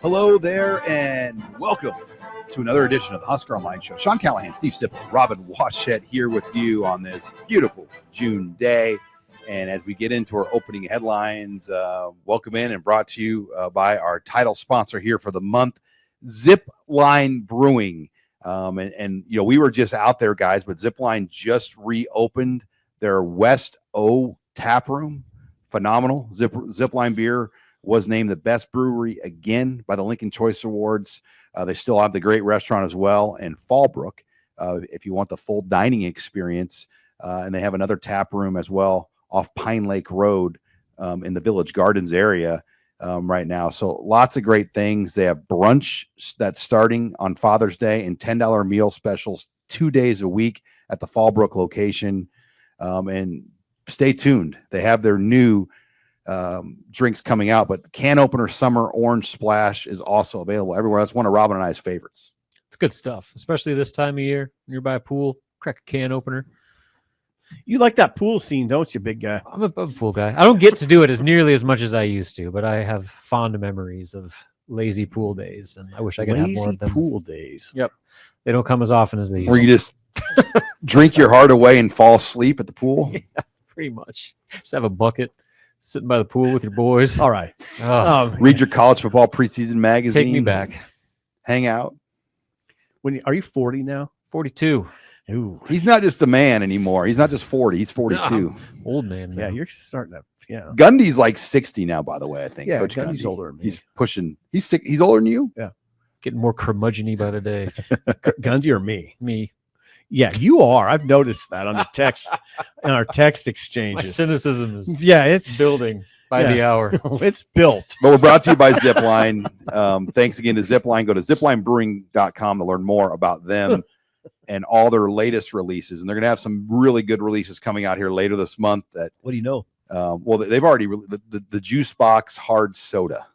Hello there, and welcome to another edition of the Husker Online Show. Sean Callahan, Steve Sipple, Robin Washett here with you on this beautiful June day. And as we get into our opening headlines, welcome in and brought to you by our title sponsor here for the month, Zipline Brewing. And you know, we were just out there, guys, but Zipline just reopened their West O taproom. Phenomenal. Zipline beer was named the best brewery again by the Lincoln Choice Awards. They still have the great restaurant as well, and Fallbrook, if you want the full dining experience. And they have another tap room as well off Pine Lake Road in the Village Gardens area right now. So lots of great things. They have brunch that's starting on Father's Day and $10 meal specials 2 days a week at the Fallbrook location. And stay tuned. They have their new drinks coming out, but can opener summer orange splash is also available everywhere. That's one of Robin and I's favorites. It's good stuff, especially this time of year. Nearby a pool, crack a can opener. You like that pool scene, don't you, big guy? I'm a pool guy. I don't get to do it as nearly as much as I used to, but I have fond memories of lazy pool days, and I wish I could have more of them. Pool days. Yep. They don't come as often as they used Where you just drink your heart away and fall asleep at the pool. Yeah, pretty much. Just have a bucket, sitting by the pool with your boys. All right. Read your college football preseason magazine. Take me back. Hang out. Are you 40 now? 42. Ooh. He's not just a man anymore. He's not just 40. He's 42. Old man. Yeah, now. you're starting to. Yeah. Gundy's like 60 now, by the way, I think. Yeah, Coach Gundy's Gundy. older than me. He's pushing. He's older than you? Yeah. Getting more curmudgeon-y by the day. Gundy or me? Me. Yeah, you are. I've noticed that on the text, in our text My exchanges. cynicism is It's building by the hour. It's built. But we're brought to you by Zipline. Thanks again to Zipline. Go to ziplinebrewing.com to learn more about them and all their latest releases. And they're going to have some really good releases coming out here later this month. That What do you know? well, they've already the JuiceBox hard soda,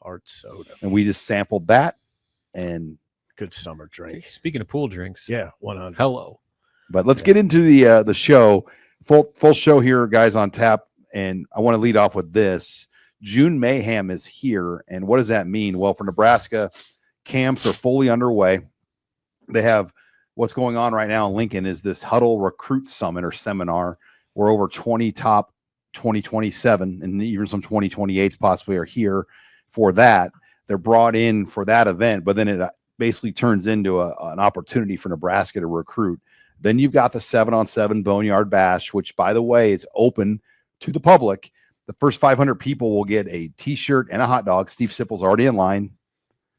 Hard soda. and we just sampled that. And Good summer drink. Speaking of pool drinks. Yeah, 100. Hello. but let's get into the show. Full show here, guys, on tap. And I want to lead off with this. June Mayhem is here. And what does that mean? Well, for Nebraska, camps are fully underway. They have what's going on right now in Lincoln is this Huddle Recruit Summit or seminar where over 20 top 2027 and even some 2028s possibly are here for that. They're brought in for that event, but then it basically turns into an opportunity for Nebraska to recruit. Then you've got the 7-on-7 Boneyard Bash, which, by the way, is open to the public. The first 500 people will get a T-shirt and a hot dog. Steve Sipple's already in line.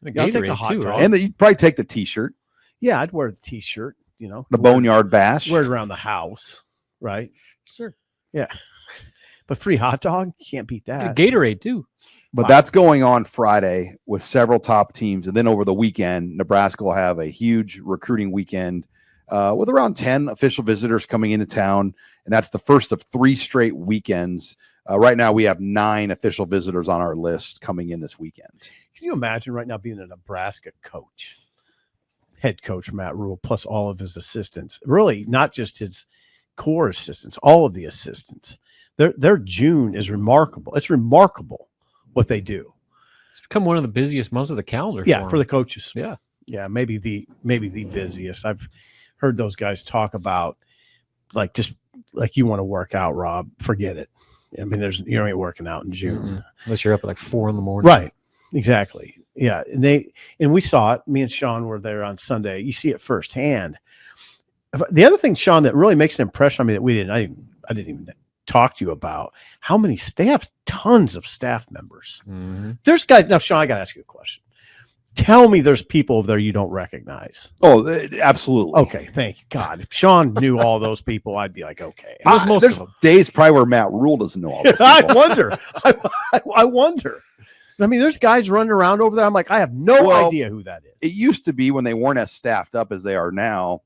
Yeah, I'll take the hot dog. right? And you'd probably take the T-shirt, Yeah, I'd wear the T-shirt. You know, the Boneyard Bash. Wear it around the house, right? Sure. Yeah, but free hot dog, you can't beat that. Gatorade, too. But Wow. that's going on Friday with several top teams. And then over the weekend, Nebraska will have a huge recruiting weekend with around 10 official visitors coming into town. And that's the first of 3 straight weekends. Right now, we have 9 official visitors on our list coming in this weekend. Can you imagine right now being a Nebraska coach, head coach Matt Rule, plus all of his assistants? Really, not just his core assistants, all of the assistants. Their June is remarkable. It's remarkable what they do. It's become one of the busiest months of the calendar. Yeah, for the coaches. Yeah. Yeah, maybe the busiest. I've heard those guys talk about just like you want to work out, Rob. Forget it. I mean, you ain't working out in June. Mm-mm. Unless you're up at like 4 a.m. Right. Exactly. Yeah. And we saw it. Me and Sean were there on Sunday. You see it firsthand. The other thing, Sean, that really makes an impression on me that I didn't even talk to you about how many staff, tons of staff members. Mm-hmm. There's guys. Now, Sean, I got to ask you a question. Tell me there's people over there you don't recognize. Oh, absolutely. Okay. Thank you. God, if Sean knew all those people, I'd be like, okay. There's days probably where Matt Rule doesn't know all this. I wonder. I wonder. I mean, there's guys running around over there. I'm like, I have no idea who that is. It used to be when they weren't as staffed up as they are now,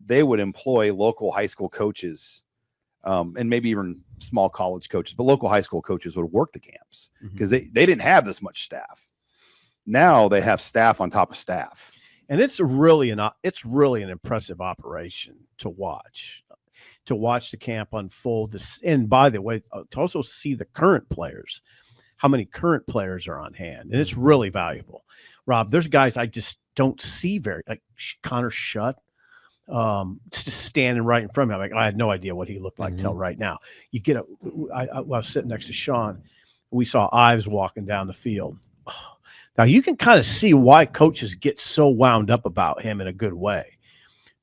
they would employ local high school coaches and maybe even small college coaches, but local high school coaches would work the camps because they didn't have this much staff. Now they have staff on top of staff. And it's really an impressive operation to watch the camp unfold. And by the way, to also see the current players, how many current players are on hand, and it's really valuable. Rob, there's guys I just don't see very, like Connor Shutt. It's just standing right in front of me. I had no idea what he looked like till right now. You get I was sitting next to Sean. We saw Ives walking down the field. Now you can kind of see why coaches get so wound up about him in a good way,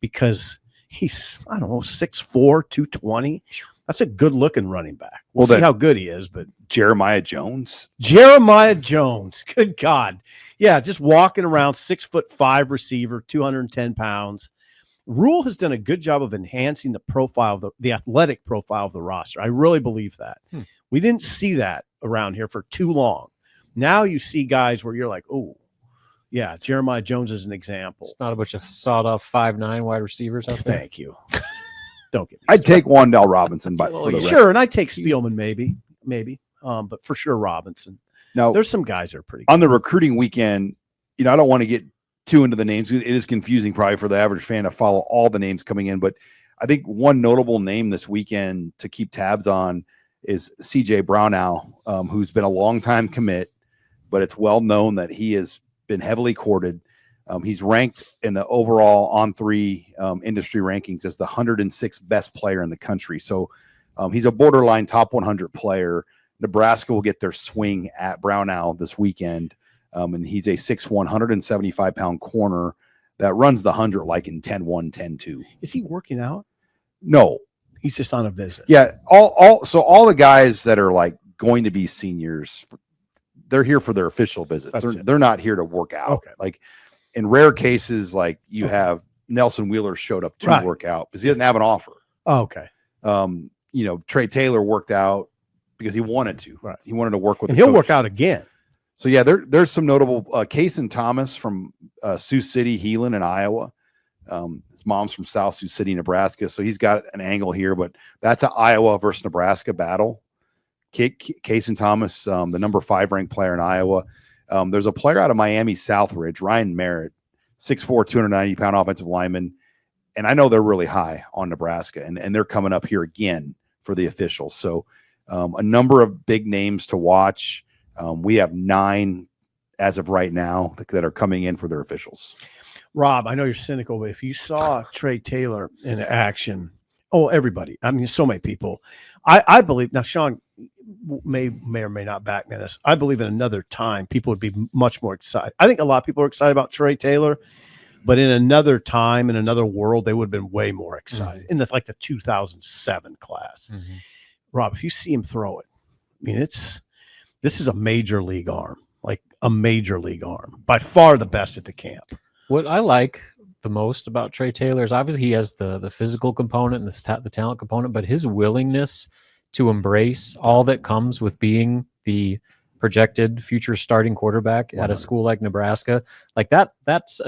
because he's, I don't know, 6'4", 220. That's a good looking running back. We'll see how good he is, but Jeremiah Jones. Good God. Yeah. Just walking around, 6'5" receiver, 210 pounds. Rule has done a good job of enhancing the profile of the athletic profile of the roster. I really believe that. We didn't see that around here for too long. Now you see guys where you're like, oh, yeah, Jeremiah Jones is an example. It's not a bunch of sawed-off 5'9" wide receivers out there. Thank you. Don't get me I'd take Wandell Robinson, but sure, and I'd take Spielman maybe, but for sure Robinson. Now, there's some guys that are pretty good. On the recruiting weekend, I don't want to get too into the names. It is confusing probably for the average fan to follow all the names coming in, but I think one notable name this weekend to keep tabs on is CJ Brownell, who's been a long-time commit, but it's well known that he has been heavily courted. He's ranked in the overall On3 industry rankings as the 106th best player in the country. So he's a borderline top 100 player. Nebraska will get their swing at Brownell this weekend. And he's a 6'1", 175-pound corner that runs the 100 like in 10-1, 10-2. Is he working out? No. He's just on a visit. Yeah. All the guys that are like going to be seniors, they're here for their official visits. They're not here to work out. Okay. Like in rare cases, like you have Nelson Wheeler showed up to work out because he didn't have an offer. Oh, okay. Trey Taylor worked out because he wanted to. Right. He wanted to work with. And he'll work out again. So yeah, there's some notable. Kason Thomas from Sioux City, Heelan in Iowa. His mom's from South Sioux City, Nebraska, so he's got an angle here. But that's an Iowa versus Nebraska battle. Kason Thomas, the number 5 ranked player in Iowa. There's a player out of Miami Southridge, Ryan Merritt, 6'4", 290-pound offensive lineman, and I know they're really high on Nebraska, and they're coming up here again for the officials. So a number of big names to watch. We have 9 as of right now that are coming in for their officials. Rob, I know you're cynical, but if you saw Trey Taylor in action, everybody. I mean, so many people. I believe now. Sean may or may not back me on this. I believe in another time people would be much more excited. I think a lot of people are excited about Trey Taylor, but in another time, in another world, they would have been way more excited in the 2007 class. Rob, if you see him throw it, I mean, this is a major league arm, like a major league arm, by far the best at the camp. What I like the most about Trey Taylor is obviously he has the physical component and the talent component, but his willingness to embrace all that comes with being the projected future starting quarterback at a school like Nebraska, like that's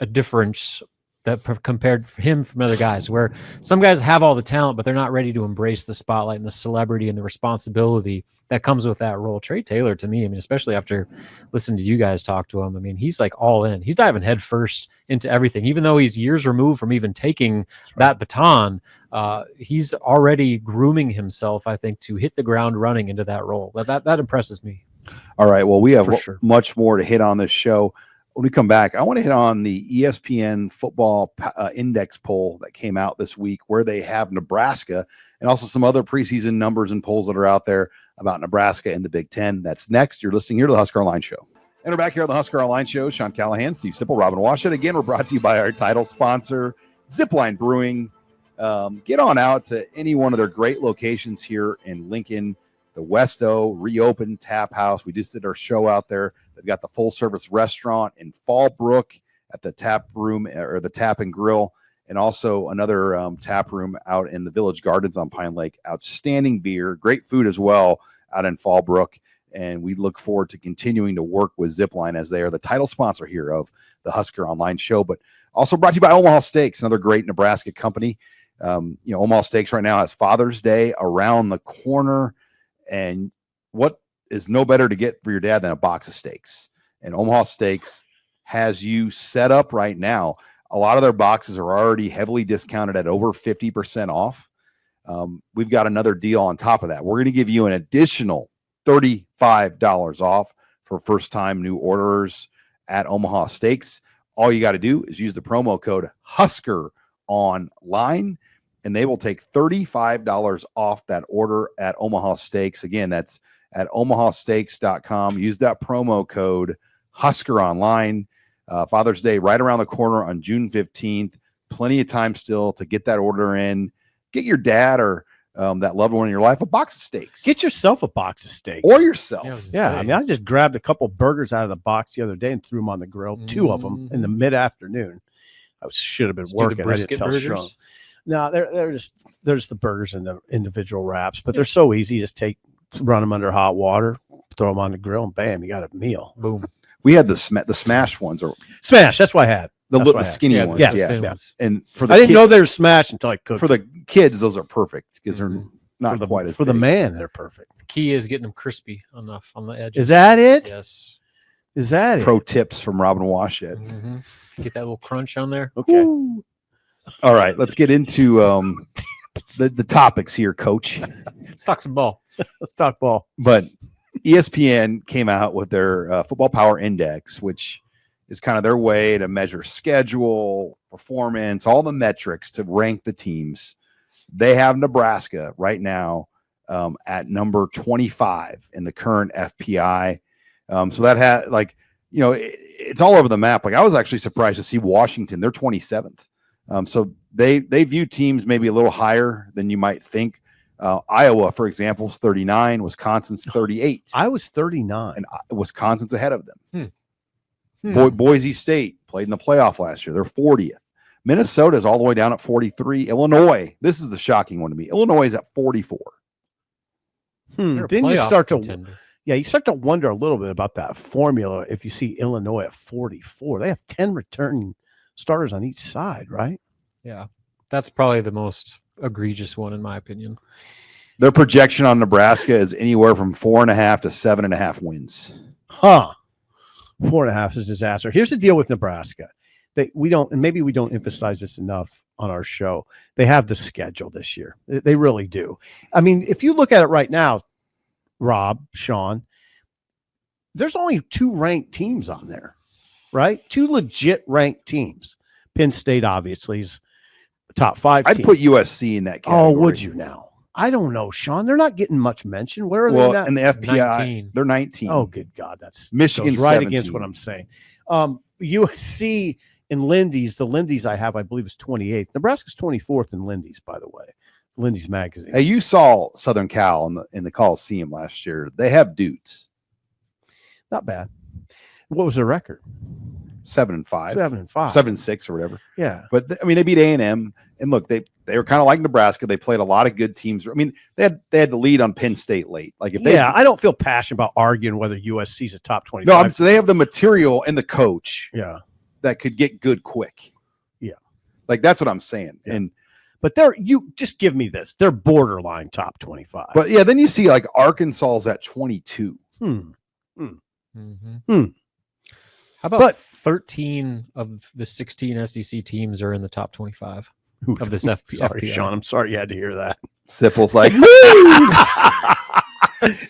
a difference that compared him from other guys, where some guys have all the talent, but they're not ready to embrace the spotlight and the celebrity and the responsibility that comes with that role. Trey Taylor, to me, I mean, especially after listening to you guys talk to him, I mean, he's like all in. He's diving head first into everything, even though he's years removed from even taking that baton. He's already grooming himself, I think, to hit the ground running into that role. That impresses me. All right. Well, we have much more to hit on this show. When we come back, I want to hit on the ESPN football index poll that came out this week, where they have Nebraska and also some other preseason numbers and polls that are out there about Nebraska and the Big Ten. That's next. You're listening here to the HuskerOnline Show. And we're back here on the HuskerOnline Show. Sean Callahan, Steve Sipple, Robin Washut. Again, we're brought to you by our title sponsor, Zipline Brewing. Get on out to any one of their great locations here in Lincoln. The Westo reopened Tap House. We just did our show out there. They've got the full-service restaurant in Fallbrook at the Tap Room or the Tap and Grill, and also another tap room out in the Village Gardens on Pine Lake. Outstanding beer, great food as well out in Fallbrook, and we look forward to continuing to work with Zipline as they are the title sponsor here of the HuskerOnline Show, but also brought to you by Omaha Steaks, another great Nebraska company. Omaha Steaks right now has Father's Day around the corner. And what is no better to get for your dad than a box of steaks? And Omaha Steaks has you set up right now. A lot of their boxes are already heavily discounted at over 50% off. We've got another deal on top of that. We're going to give you an additional $35 off for first-time new orders at Omaha Steaks. All you got to do is use the promo code HuskerOnline, and they will take $35 off that order at Omaha Steaks. Again, that's at omahasteaks.com. Use that promo code HuskerOnline. Father's Day right around the corner on June 15th. Plenty of time still to get that order in. Get your dad or that loved one in your life a box of steaks. Get yourself a box of steaks. Or yourself. Yeah, I mean, I just grabbed a couple burgers out of the box the other day and threw them on the grill, 2 of them in the mid-afternoon. I should have been working. I didn't tell Sean. No, they're just the burgers in the individual wraps, but they're so easy. Just run them under hot water, throw them on the grill, and bam, you got a meal. Boom. We had the smash ones, or smash. That's what I had. The skinny ones. Yeah. And for the I didn't know they were smashed until I cooked. For the kids, those are perfect because they're not quite as for big. the man. They're perfect. The key is getting them crispy enough on the edges. Is that it? Yes. Is that Pro tips from Robin Washett. Get that little crunch on there. Okay. Woo. All right, let's get into the topics here, Coach. Let's talk some ball. Let's talk ball. But ESPN came out with their Football Power Index, which is kind of their way to measure schedule, performance, all the metrics to rank the teams. They have Nebraska right now at number 25 in the current FPI. So that had it's all over the map. Like I was actually surprised to see Washington. They're 27th. So they view teams maybe a little higher than you might think. Iowa, for example, is 39. Wisconsin's 38. I was 39. And Wisconsin's ahead of them. Boise State played in the playoff last year. They're 40th. Minnesota's all the way down at 43. Illinois, this is the shocking one to me. Illinois is at 44. Then you start to you start to wonder a little bit about that formula if you see Illinois at 44. They have 10 returning starters on each side, right? Yeah. That's probably the most egregious one in my opinion. Their projection on Nebraska is anywhere from 4.5 to 7.5 wins. 4.5 is a disaster. Here's the deal with Nebraska. We don't emphasize this enough on our show. They have the schedule this year. They really do. I mean, if you look at it right now, Rob, Sean, there's only 2 ranked teams on there, right? 2 legit ranked teams. Penn State obviously is top 5 team. I'd put USC in that category. Oh, would you now? I don't know, Sean. They're not getting much mention. Where are they now? In the FPI, 19. They're 19. Oh, good God. That's Michigan right 17. against what I'm saying. USC and Lindy's, the Lindy's I have, I believe, is 28th. Nebraska's 24th in Lindy's, by the way. Lindy's magazine. Hey, you saw Southern Cal in the Coliseum last year. They have dudes. Not bad. What was their record? 7-5. 7-5. 7-6 or whatever. Yeah. But they beat A&M. And look, they were kind of like Nebraska. They played a lot of good teams. I mean, they had the lead on Penn State late. Like I don't feel passionate about arguing whether USC's a top 25. No, so they have the material and the coach. Yeah. That could get good quick. Yeah. Like that's what I'm saying. Yeah. And but you just give me this. They're borderline top 25. But yeah, then you see like Arkansas's at 22. How about 13 of the 16 SEC teams are in the top 25 of this FPI? Sean, I'm sorry you had to hear that. Sipple's like,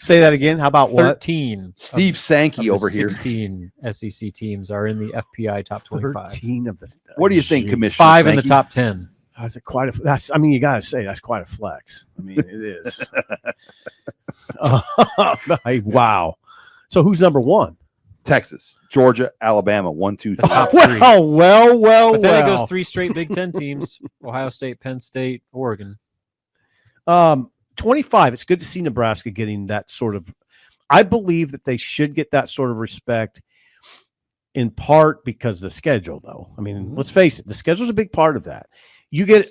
say that again. How about 13? Steve Sankey over here. 16 SEC teams are in the FPI top 25. 13 of the. What do you think, Commissioner? 5 Sankey? in the top 10. That's quite a. That's. I mean, you got to say that's quite a flex. I mean, it is. Wow. So who's number 1? Texas, Georgia, Alabama, 1, 2, 3. Top 3. Well. But then it goes 3 straight Big Ten teams: Ohio State, Penn State, Oregon. 25. It's good to see Nebraska getting that sort of. I believe that they should get that sort of respect, in part because the schedule. Though, I mean, let's face it, the schedule's a big part of that. You get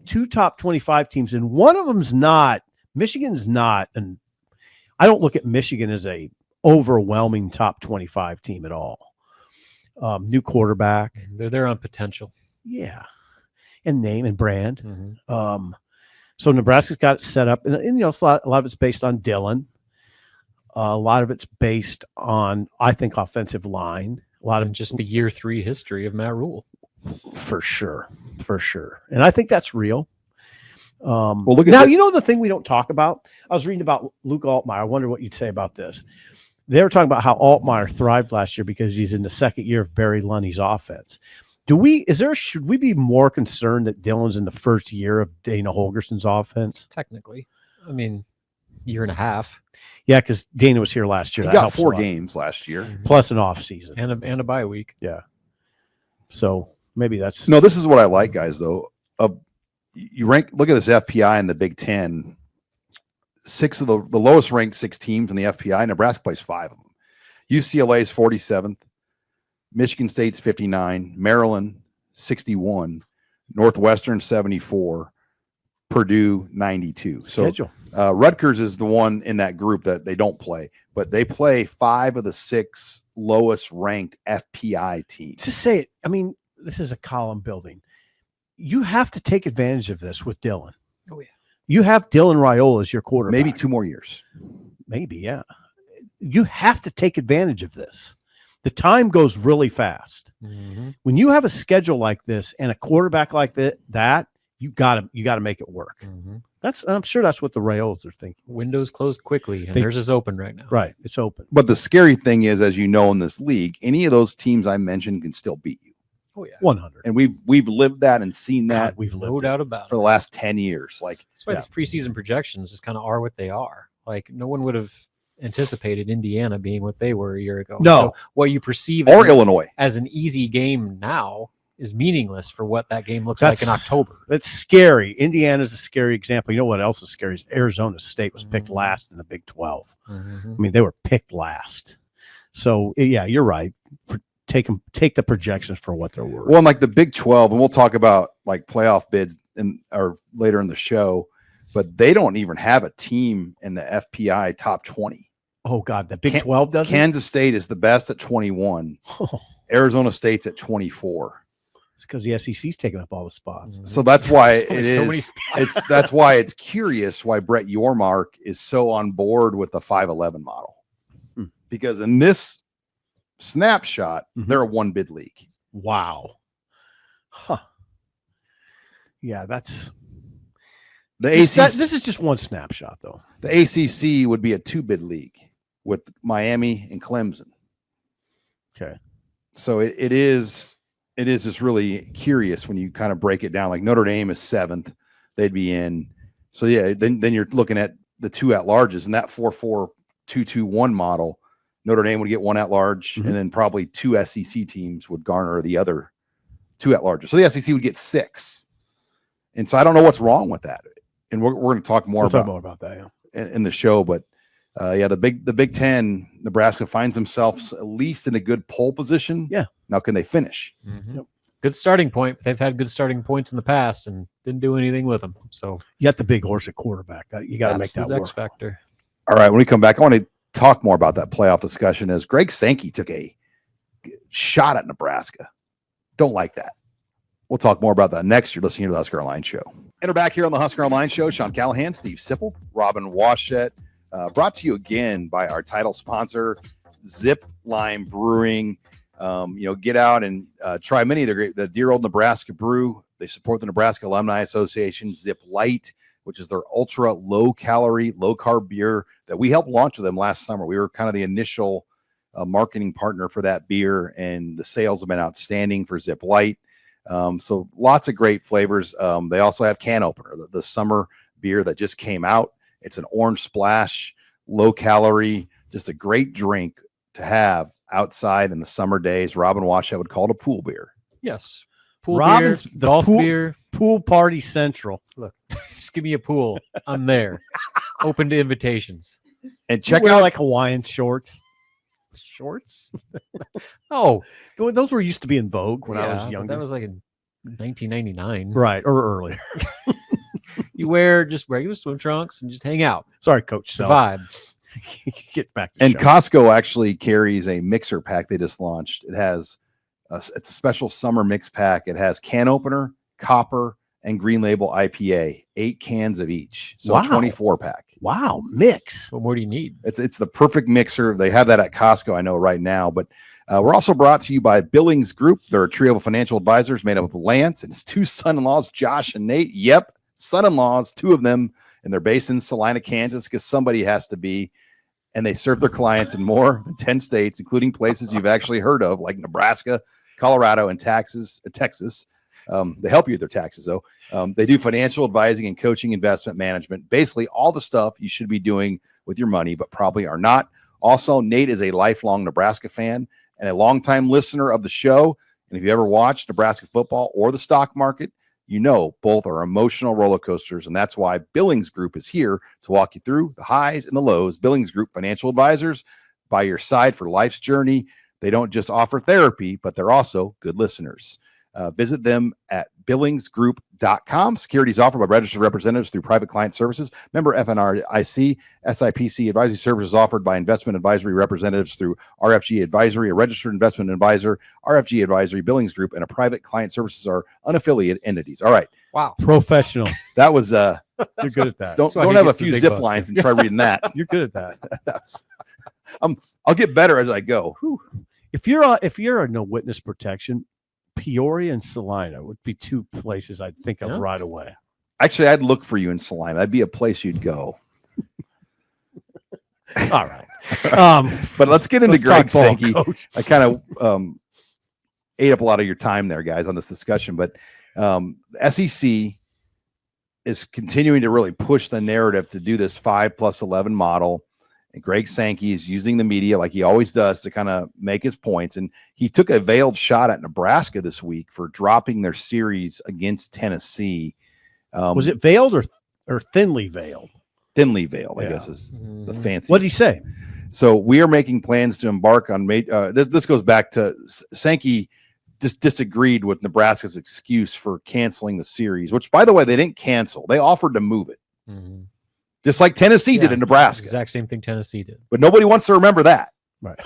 2 top 25 teams, and one of them's not. Michigan's not, and I don't look at Michigan as a overwhelming top 25 team at all. New quarterback. They're there on potential. Yeah. And name and brand. So Nebraska's got it set up, and a lot of it's based on Dylan. A lot of it's based on, I think, offensive line. A lot of just the year 3 history of Matt Rule. For sure. And I think that's real. Well, look at now, that. you know the thing we don't talk about? I was reading about Luke Altmaier. I wonder what you'd say about this. They were talking about how Altmaier thrived last year because he's in the second year of Barry Lunny's offense. Should we be more concerned that Dylan's in the first year of Dana Holgerson's offense? Technically, I mean, year and a half. Yeah, because Dana was here last year. He That got helps a 4 lot. games last year. Plus an off season. And a bye week. Yeah. So maybe that's No, this is what I like, guys, though. Look at this FPI in the Big Ten. 6 of the lowest ranked 6 teams in the FPI. Nebraska plays 5 of them. UCLA is 47th. Michigan State's 59. Maryland 61. Northwestern 74. Purdue 92. schedule. So Rutgers is the one in that group that they don't play, but they play 5 of the 6 lowest ranked FPI teams. To say it, I mean, this is a column building. You have to take advantage of this with Dylan. Oh yeah. You have Dylan Raiola as your quarterback. Maybe 2 more years. Maybe, yeah. You have to take advantage of this. The time goes really fast. Mm-hmm. When you have a schedule like this and a quarterback like that, you gotta make it work. Mm-hmm. I'm sure that's what the Raiolas are thinking. Windows closed quickly, and They- theirs is open right now. Right, it's open. But the scary thing is, as you know, in this league, any of those teams I mentioned can still beat you. Oh yeah. 100. And we've lived that and seen that God, we've No lived doubt about for it. the last 10 years. Like, That's why these preseason projections just kind of are what they are. Like no one would have anticipated Indiana being what they were a year ago. No. So what you perceive or as, Illinois. as an easy game now is meaningless for what that game looks like in October. That's scary. Indiana's a scary example. You know what else is scary? Is Arizona State was picked last in the Big 12. Mm-hmm. I mean, they were picked last. So yeah, you're right. Take the projections for what they're worth. Well, and like the Big 12, and we'll talk about like playoff bids or later in the show, but they don't even have a team in the FPI top 20. Oh God, the Big 12 doesn't. Kansas State is the best at 21. Oh, Arizona State's at 24. it's because the SEC's taking up all the spots. So that's why There's it only so many is. spots. That's why it's curious why Brett Yormark is so on board with the 511 model, because in this snapshot, they're a 1 bid league. Wow. Huh. Yeah, that's The this ACC, is just one snapshot, though. the ACC would be a 2 bid league with Miami and Clemson. Okay. So it is just really curious when you kind of break it down. Like Notre Dame is 7th, they'd be in. So yeah, then you're looking at the 2 at-larges, and that 4-4-2-2-1 model. Notre Dame would get 1 at-large, and then probably 2 SEC teams would garner the other 2 at-larges. So the SEC would get 6. And so I don't know what's wrong with that. And we're going to talk more We'll talk about more about that. Yeah. in the show, but the Big Ten, Nebraska finds themselves at least in a good pole position. Yeah. Now, can they finish? Mm-hmm. Yep. Good starting point. They've had good starting points in the past and didn't do anything with them. So You got the big horse at quarterback. You got to make that's that the work. X factor. All right. When we come back, I want to talk more about that playoff discussion as Greg Sankey took a shot at Nebraska. Don't like that. We'll talk more about that next. You're listening to the Husker Online Show. And we're back here on the Husker Online Show. Sean Callahan, Steve Sipple, Robin Washett. Brought to you again by our title sponsor, Zipline Brewing. Get out and try many of the dear old Nebraska brew. They support the Nebraska Alumni Association, Zip Lite, which is their ultra low calorie, low carb beer that we helped launch with them last summer. We were kind of the initial marketing partner for that beer, and the sales have been outstanding for Zip Lite. So lots of great flavors. They also have Can Opener, the summer beer that just came out. It's an orange splash, low calorie, just a great drink to have outside in the summer days. Robin Washett would call it a pool beer. Yes. Pool Robin's beer, the golf pool- beer. Pool party central. Look, just give me a pool. I'm there. Open to invitations. And Check check out out like Hawaiian shorts. Shorts? Oh, Those were used to be in vogue when I was but younger. that was like in 1999. Right, or earlier. You wear just regular swim trunks and just hang out. Sorry, Coach. It's the So vibe. get back to and show. Costco actually carries a mixer pack they just launched. It has it's a special summer mix pack. It has Can Opener, Copper, and Green Label IPA, 8 cans of each. So Wow. a 24 pack. Wow, mix. What more do you need? It's the perfect mixer. They have that at Costco, I know right now. But we're also brought to you by Billings Group. They're a trio of financial advisors made up of Lance and his 2 son-in-laws, Josh and Nate. Yep, son-in-laws, 2 of them, and they're based in Salina, Kansas, because somebody has to be. And they serve their clients in more than 10 states, including places you've actually heard of, like Nebraska, Colorado, and Texas. They help you with their taxes, though. They do financial advising and coaching, investment management, basically all the stuff you should be doing with your money, but probably are not. Also, Nate is a lifelong Nebraska fan and a longtime listener of the show. And if you ever watched Nebraska football or the stock market, you know both are emotional roller coasters, and that's why Billings Group is here to walk you through the highs and the lows. Billings Group financial advisors by your side for life's journey. They don't just offer therapy, but they're also good listeners. Visit them at billingsgroup.com. Securities offered by registered representatives through private client services. Member FNRIC. SIPC advisory services offered by investment advisory representatives through RFG Advisory, a registered investment advisor. RFG Advisory, Billings Group, and a private client services are unaffiliated entities. All right. Wow. Professional. That was You're good at that. don't have a few zip lines and try reading that. You're good at that. I'll get better as I go. Whew. If you're a no witness protection, Peoria and Salina would be 2 places I'd think of right away. Actually, I'd look for you in Salina. That'd be a place you'd go. All right. But let's get into Greg Sankey. Coach. I kind of ate up a lot of your time there, guys, on this discussion. But SEC is continuing to really push the narrative to do this 5+11 model. And Greg Sankey is using the media like he always does to kind of make his points. And he took a veiled shot at Nebraska this week for dropping their series against Tennessee. Was it veiled or thinly veiled? Thinly veiled, I guess is the fancy. What did he say? So we are making plans to embark on this goes back to Sankey just disagreed with Nebraska's excuse for canceling the series, which, by the way, they didn't cancel. They offered to move it. Mm-hmm. Just like Tennessee did in Nebraska. Exact same thing Tennessee did. But nobody wants to remember that. Right.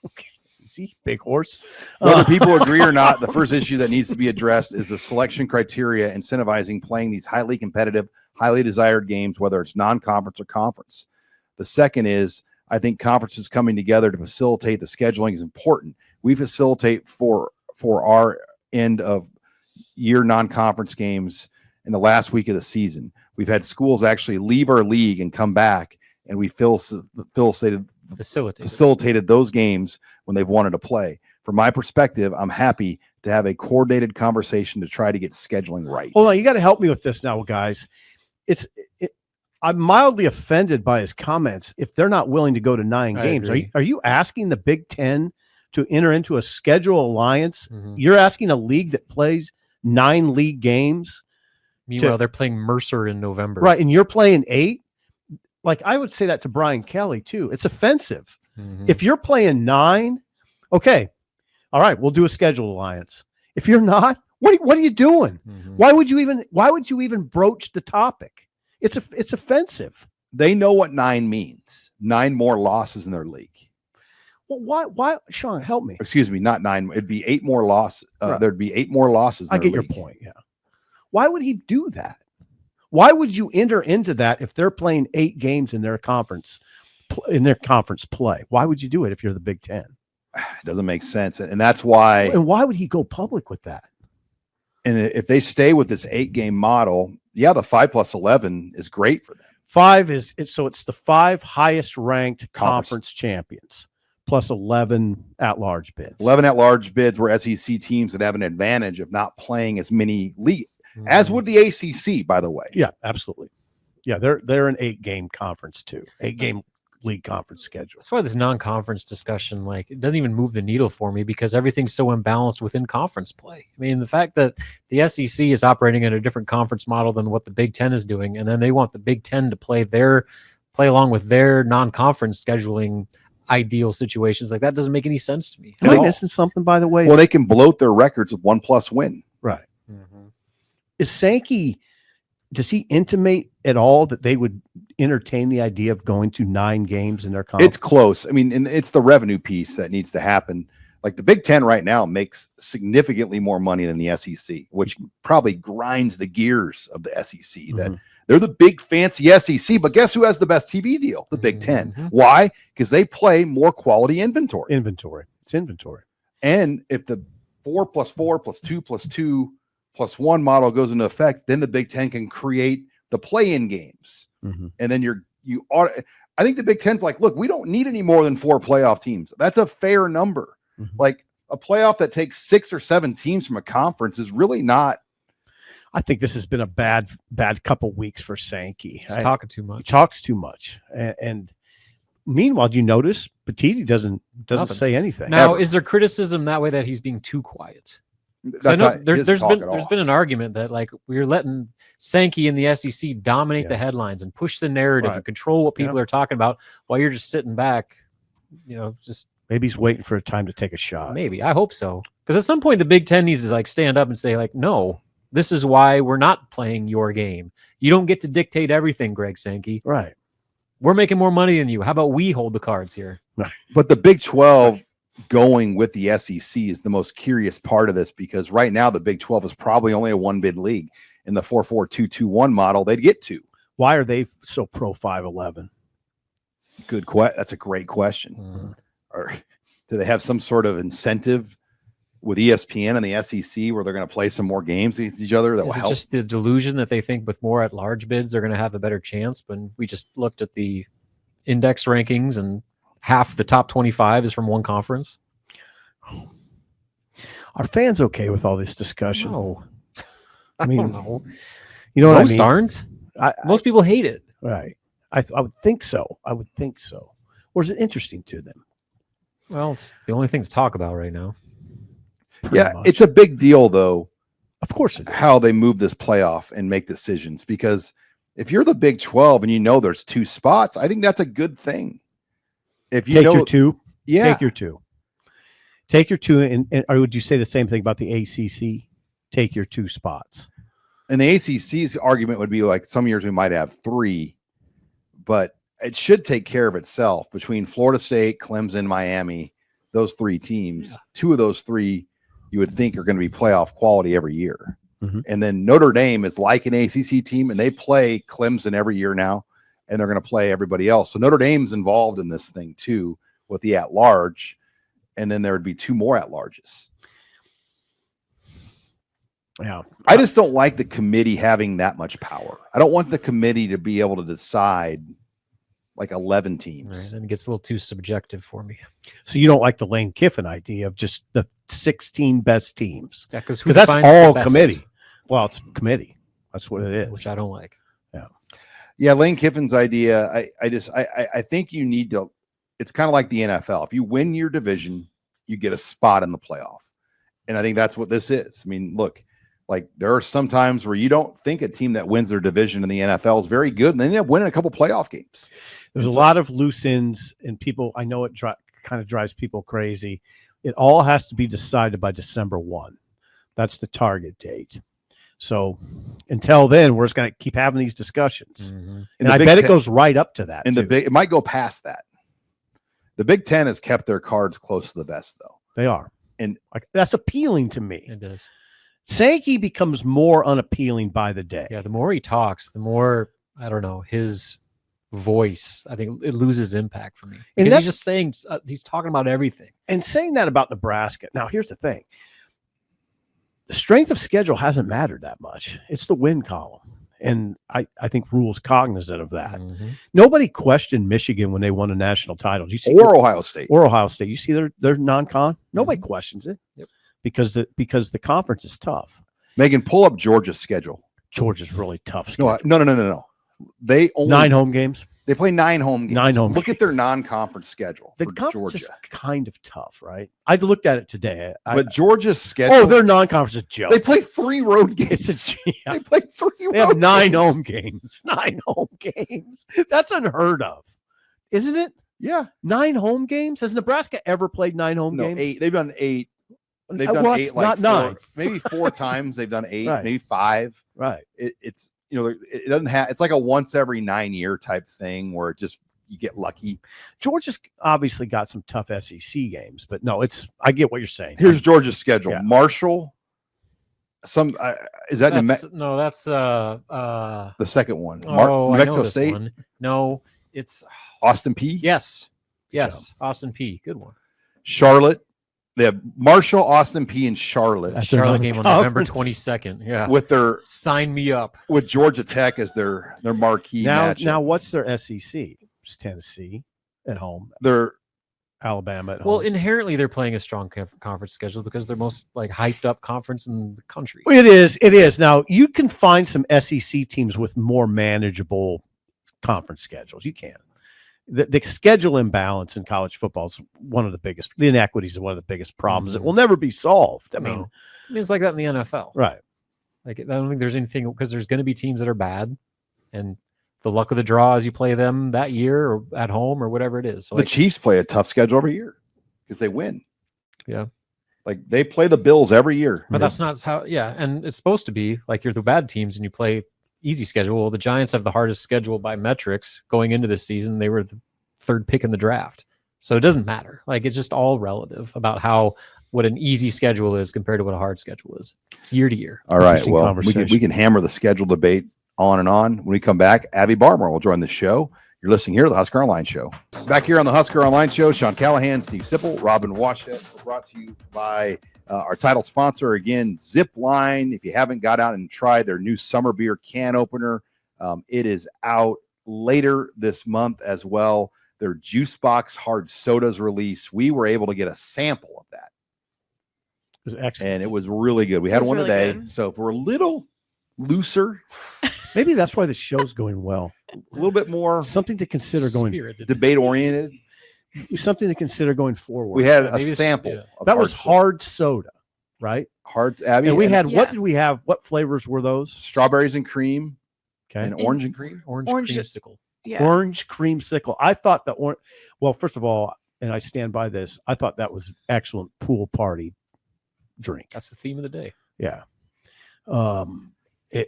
Okay. See, big horse. Whether people agree or not, the first issue that needs to be addressed is the selection criteria incentivizing playing these highly competitive, highly desired games, whether it's non-conference or conference. The second is, I think conferences coming together to facilitate the scheduling is important. We facilitate for our end of year non-conference games in the last week of the season. We've had schools actually leave our league and come back, and we facilitated those games when they've wanted to play. From my perspective, I'm happy to have a coordinated conversation to try to get scheduling right. Hold on, you got to help me with this now, guys. I'm mildly offended by his comments. If they're not willing to go to 9 games, are you asking the Big Ten to enter into a schedule alliance? Mm-hmm. You're asking a league that plays 9 league games. Meanwhile, they're playing Mercer in November. Right, and you're playing 8? Like, I would say that to Brian Kelly, too. It's offensive. Mm-hmm. If you're playing 9, okay, all right, we'll do a schedule alliance. If you're not, what are you doing? Mm-hmm. Why would you even broach the topic? It's offensive. They know what 9 means. 9 more losses in their league. Well, why, Sean, help me. Excuse me, not 9. It'd be 8 more losses. Right. There'd be 8 more losses. I get your point, yeah. Why would he do that? Why would you enter into that if they're playing 8 games in their conference play? Why would you do it if you're the Big Ten? It doesn't make sense. And that's why. And why would he go public with that? And if they stay with this 8-game model, the 5+11 is great for them. 5 is it's the 5 highest ranked conference champions plus 11 at-large bids. 11 at-large bids where SEC teams would have an advantage of not playing as many leagues. As would the ACC, by the way. Yeah, absolutely. Yeah, they're an 8-game conference too. 8-game league conference schedule. That's why this non-conference discussion, it doesn't even move the needle for me because everything's so imbalanced within conference play. I mean, the fact that the SEC is operating in a different conference model than what the Big Ten is doing, and then they want the Big Ten to play along with their non-conference scheduling ideal situations, that doesn't make any sense to me. Am I missing something, by the way? Well, they can bloat their records with 1+ win. Right. Mm-hmm. Is Sankey, does he intimate at all that they would entertain the idea of going to 9 games in their conference? It's close. I mean, and it's the revenue piece that needs to happen. Like the Big Ten right now makes significantly more money than the SEC, which probably grinds the gears of the SEC. Mm-hmm. That they're the big fancy SEC, but guess who has the best TV deal? The Big Ten. Mm-hmm. Why? Because they play more quality inventory. It's inventory. And if the 4+4+2+2 10+1 model goes into effect, then the Big Ten can create the play-in games. Mm-hmm. And then I think the Big Ten's like, look, we don't need any more than 4 playoff teams. That's a fair number. Mm-hmm. Like a playoff that takes 6 or 7 teams from a conference is really not. I think this has been a bad couple weeks for Sankey. He's talking too much. He talks too much. And meanwhile, do you notice Petiti doesn't say anything? Now, Ever. is there criticism that way that he's being too quiet? That's I know not, there's been an argument that like we're letting Sankey in the SEC dominate the headlines and push the narrative and control what people are talking about while you're just sitting back, just maybe he's waiting for a time to take a shot. Maybe. I hope so. Because at some point the Big Ten needs to like stand up and say like, no, this is why we're not playing your game. You don't get to dictate everything, Greg Sankey. Right. We're making more money than you. How about we hold the cards here? But the Big 12 going with the SEC is the most curious part of this, because right now the Big 12 is probably only a 1-bid league. In the 4-4-2-2-1 model, they'd get 2. Why are they so pro 5'11"? That's a great question. Mm-hmm. Or do they have some sort of incentive with ESPN and the SEC where they're going to play some more games against each other that will help? Just the delusion that they think with more at-large bids they're going to have a better chance? When we just looked at the index rankings and half the top 25 is from one conference. Are fans okay with all this discussion? No. I mean, don't know. You know what Most I mean? aren't. Most people hate it. Right. I would think so. Or is it interesting to them? Well, it's the only thing to talk about right now. Pretty much. It's a big deal, though. Of course it is. How they move this playoff and make decisions, because if you're the Big 12 and there's 2 spots, I think that's a good thing. If you take your 2, take your 2, and or would you say the same thing about the ACC? Take your 2 spots. And the ACC's argument would be like some years we might have 3, but it should take care of itself between Florida State, Clemson, Miami, those 3 teams. Yeah. 2 of those 3 you would think are going to be playoff quality every year. Mm-hmm. And then Notre Dame is like an ACC team, and they play Clemson every year now, and they're going to play everybody else. So Notre Dame's involved in this thing too with the at-large, and then there would be 2 more at-larges. Yeah. I just don't like the committee having that much power. I don't want the committee to be able to decide like 11 teams. Right, then it gets a little too subjective for me. So you don't like the Lane Kiffin idea of just the 16 best teams? Yeah, because that's all committee. Well, it's committee. That's what it is. Which I don't like. Yeah. Yeah, Lane Kiffin's idea, I think you need to, it's kind of like the NFL. If you win your division, you get a spot in the playoff. And I think that's what this is. I mean, look, like there are some times where you don't think a team that wins their division in the NFL is very good, and they end up winning a couple playoff games. There's a lot of loose ends, and people, I know it kind of drives people crazy. It all has to be decided by December 1. That's the target date. So until then, we're just going to keep having these discussions. Mm-hmm. And I bet it goes right up to that. And it might go past that. The Big Ten has kept their cards close to the vest, though. They are. And that's appealing to me. It is. Sankey becomes more unappealing by the day. Yeah, the more he talks, the more, I don't know, his voice, I think it loses impact for me. Because he's just saying, he's talking about everything. And saying that about Nebraska. Now, here's the thing. The strength of schedule hasn't mattered that much. It's the win column. And I think Rule's cognizant of that. Mm-hmm. Nobody questioned Michigan when they won a national title. You see, Ohio State. You see their non-con? Nobody questions it. Yep. Because the conference is tough. Megan, pull up Georgia's schedule. Georgia's really tough. No. They only 9 home games. They play 9 home games. 9 home Look games. at their non-conference schedule. The for conference Georgia. is kind of tough, right? I looked at it today. But Georgia's schedule. their non-conference is a joke. They play 3 road games. They play 3 road They have 9 games. home games. 9 home games. That's unheard of, isn't it? Yeah. 9 home games. Has Nebraska ever played 9 home games? 8. They've done 8. They've done 8 like not 4, 9. maybe 4 times. They've done 8, Right. maybe 5. Right. It's it doesn't have. It's like a once every 9-year type thing where it just you get lucky. Georgia's obviously got some tough SEC games, but no, I get what you're saying. Here's Georgia's schedule: Yeah. Marshall. Is that that's the second one? New New I know Mexico this State. one. No, it's Austin P. yes, Austin P. Good one. Charlotte, They have Marshall, Austin P, and Charlotte. That's Charlotte another game on November conference. 22nd. Yeah. With their Sign me up. with Georgia Tech as their marquee Now, matchup. what's their SEC? It's Tennessee at home, They're Alabama at Well, home. inherently they're playing a strong conference schedule because they're most like hyped up conference in the country. It is. Now, you can find some SEC teams with more manageable conference schedules. You can. The schedule imbalance in college football is one of the biggest. The inequities are one of the biggest problems that will never be solved. I mean, it's like that in the NFL. right. Like, I don't think there's anything, because there's going to be teams that are bad, and the luck of the draw as you play them that year or at home or whatever it is. So the Chiefs play a tough schedule every year because they win. Yeah. Like they play the Bills every year. But that's not how, and it's supposed to be like you're the bad teams and you play easy schedule. Well, the Giants have the hardest schedule by metrics going into this season. They were the third pick in the draft. So it doesn't matter. Like, it's just all relative about what an easy schedule is compared to what a hard schedule is. It's year to year. All right. Interesting Well, conversation. we can hammer the schedule debate on and on. When we come back, Abby Barmore will join the show. You're listening here to the Husker Online Show. Back here on the Husker Online Show, Sean Callahan, Steve Sipple, Robin Washett. We're brought to you by our title sponsor, again, Zipline. If you haven't got out and tried their new summer beer can opener, it is out later this month as well. Their JuiceBox hard sodas release. We were able to get a sample of that. It was excellent. And it was really good. We had one really today. good. So if we're a little looser, Maybe that's why the show's going well. a little bit more Something to consider going. Spirited. debate oriented, Something to consider going forward. we had a Maybe it's- sample. yeah. of that was soda. hard soda, right? Hard, Abby. And we had Yeah. what did we have? What flavors were those? strawberries and cream Okay. and orange and cream. Orange creamsicle. Yeah. Orange creamsicle. I thought that well, first of all, and I stand by this, I thought that was excellent pool party drink. That's the theme of the day. Yeah.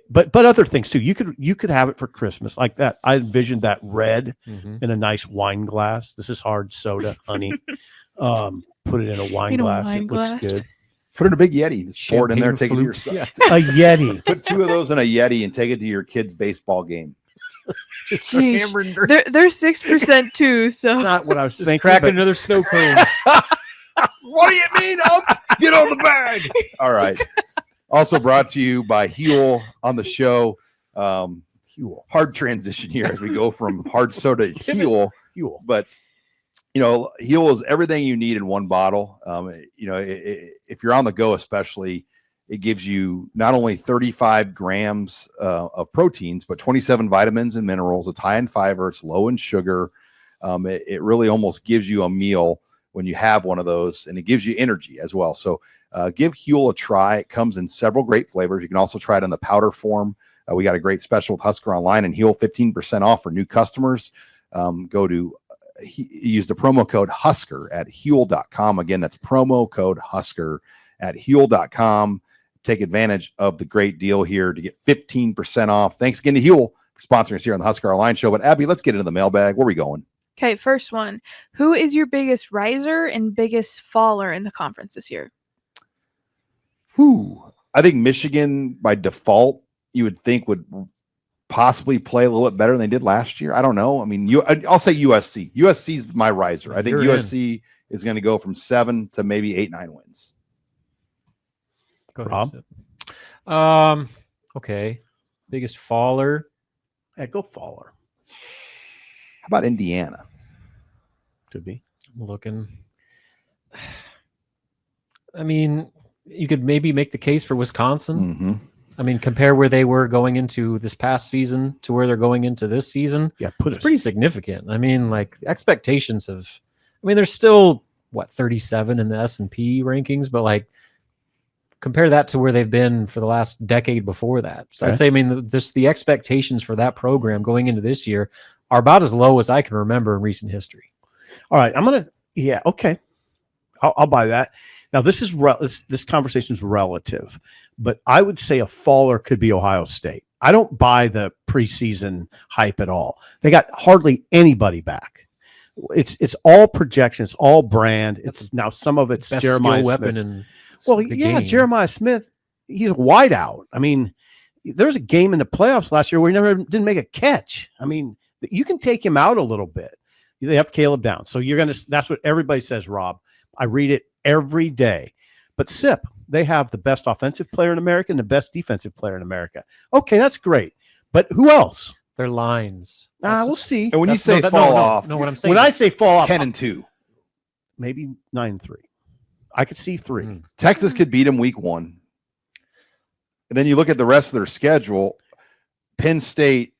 But other things too. You could have it for Christmas like that. I envisioned that red in a nice wine glass. This is hard soda, honey. Put it in a wine In a glass. wine It glass. looks good. Put it in a big Yeti. Just pour it in there and take Champagne it to your flute. Yeah. A Yeti. Put 2 of those in a Yeti and take it to your kid's baseball game. Just Jeez. hammering They're 6% too, That's so not what I was Just thinking. cracking but another snow cone. What do you mean? Get on the bag. All right. Also brought to you by Huel on the show. Huel. Hard transition here as we go from hard soda to Huel. Huel. But, Huel is everything you need in one bottle. If you're on the go, especially, it gives you not only 35 grams of proteins, but 27 vitamins and minerals. It's high in fiber. It's low in sugar. It really almost gives you a meal when you have one of those, and it gives you energy as well. So give Huel a try. It comes in several great flavors. You can also try it in the powder form. We got a great special with Husker Online and Huel, 15% off for new customers. Use the promo code Husker at Huel.com. Again, that's promo code Husker at Huel.com. Take advantage of the great deal here to get 15% off. Thanks again to Huel for sponsoring us here on the Husker Online Show. But Abby, let's get into the mailbag. Where are we going? okay, first one. Who is your biggest riser and biggest faller in the conference this year? I think Michigan, by default, you would think would possibly play a little bit better than they did last year. I don't know. I mean, I'll say USC. USC is my riser. I think You're USC is going to go from 7 to maybe 8-9 wins. Go Rob? ahead, Sid. Okay. Biggest faller. Yeah, go Faller. How about Indiana? Could be. I'm looking. I mean, you could maybe make the case for Wisconsin. Mm-hmm. I mean, compare where they were going into this past season to where they're going into this season. Yeah, It's pretty significant. I mean, like, expectations have. I mean, there's still 37 in the S&P rankings, but like, compare that to where they've been for the last decade before that. So Okay. I'd say, I mean, the expectations for that program going into this year are about as low as I can remember in recent history. All right, okay. I'll buy that. Now this is this conversation is relative, but I would say a faller could be Ohio State. I don't buy the preseason hype at all. They got hardly anybody back. It's all projection. It's all brand. It's now some of it's Best Jeremiah skill Smith. weapon in Well, the yeah, game. Jeremiah Smith. He's a wideout. I mean, there was a game in the playoffs last year where he didn't make a catch. I mean, you can take him out a little bit. They have Caleb down, so you're gonna. That's what everybody says, Rob. I read it every day. But SIP, they have the best offensive player in America and the best defensive player in America. Okay, that's great. But who else? Their lines. We'll see. And when you That's- say no, that- fall no, off, no, what I'm saying. When I say fall off, 10-2. maybe 9-3. I could see 3. Mm. Texas could beat them week 1. And then you look at the rest of their schedule. Penn State,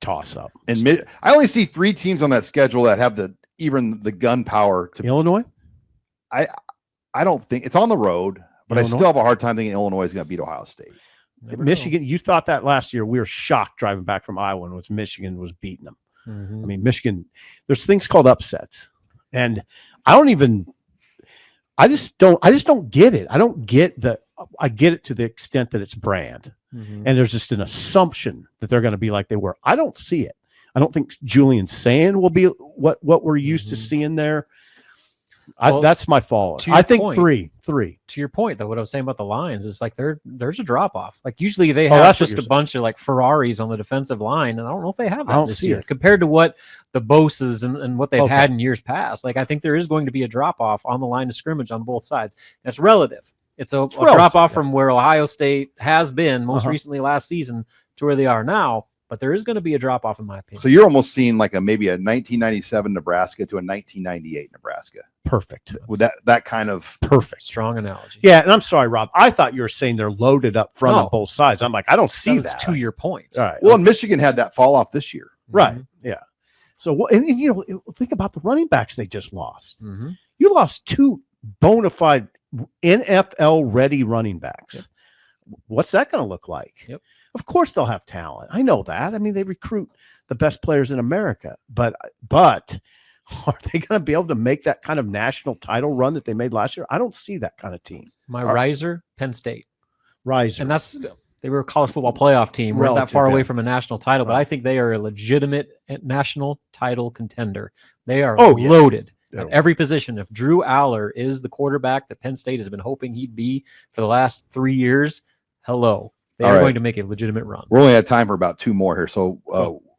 Toss up. and I only see 3 teams on that schedule that have even the gunpowder to. Illinois? I don't think it's on the road, but I Illinois? still have a hard time thinking Illinois is going to beat Ohio State. Never Michigan, you thought that last year. We were shocked driving back from Iowa when Michigan was beating them. know. Mhm. I mean, Michigan, there's things called upsets. And I just don't get it. I get it to the extent that it's brand. Mhm. And there's just an assumption that they're going to be like they were. I don't see it. I don't think Julian Sand will be what we're used to Mhm. seeing there. Well, That's my fall. to your I think point- 3. To your point, though, what I was saying about the lines is like there's a drop off. Like usually they Oh, have that's what just you're a saying. bunch of like Ferraris on the defensive line, and I don't know if they have I that don't this see year it. compared to what the Boses and what they've Okay. had in years past. Like I think there is going to be a drop off on the line of scrimmage on both sides. And it's relative. It's a relative, drop off yeah. from where Ohio State has been most Uh-huh. recently last season to where they are now. But there is going to be a drop off in my opinion. So you're almost seeing like maybe a 1997 Nebraska to a 1998 Nebraska. Perfect. With that kind of Perfect. Strong analogy. Yeah, and I'm sorry, Rob. I thought you were saying they're loaded up front No. on both sides. I'm like, I don't see That that. is to your point. All right. well, and Michigan had that fall off this year. Right. Mhm. Yeah. So, and think about the running backs they just lost. Mhm. You lost 2 bona fide NFL ready running backs. Yep. What's that going to look like? Yep. Of course they'll have talent. I know that. I mean, they recruit the best players in America, but are they going to be able to make that kind of national title run that they made last year? I don't see that kind of team. My riser, Penn State. Riser. And they were a college football playoff team. We're not that Relative, far away yeah. from a national title, but Right. I think they are a legitimate national title contender. They are Oh, yeah. loaded Yeah. at every position. If Drew Aller is the quarterback that Penn State has been hoping he'd be for the last 3 years, hello. They All are right. going to make a legitimate run. We're only at time for about 2 more here. So